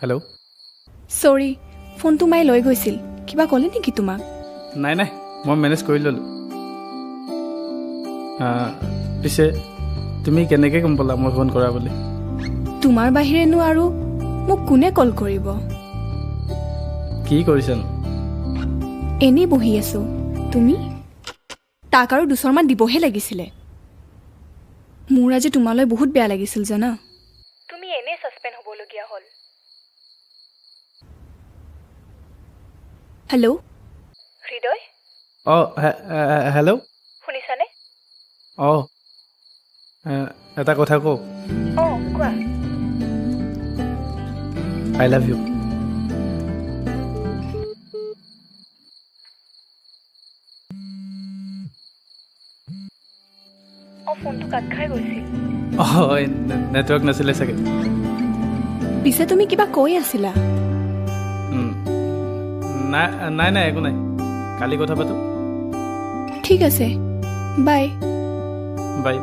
hello' চৰি ফোনটো মায়ে লৈ গৈছিল কিবা ক'লে নেকি তোমাক নাই নাই মই মেনেজ কৰি ল'লোঁ পিছে তুমি কেনেকৈ গম পালা মই ফোন কৰা বুলি তোমাৰ বাহিৰেনো আৰু মোক কোনে কল কৰিব কি কৰিছানো এনেই বহি আছো তুমি তাক আৰু দুচৰমান দিবহে লাগিছিলে মোৰ আজি তোমালৈ বহুত বেয়া লাগিছিল জানা তুমি এনেই ছাছপেণ্ড হ'বলগীয়া হ'ল হেল্ল' হৃদয় অঁ হেল্ল' শুনিছানে অঁ এটা কথা কওঁ অঁ কোৱা আই লাভ ইউ অঁ ফোনটো কাট খাই গৈছিল অঁ নেটৱৰ্ক নাছিলে চাগে পিছে তুমি কিবা কৈ আছিলা নাই নাই নাই একো নাই কালি কথা পাতোঁ ঠিক আছে বাই বাই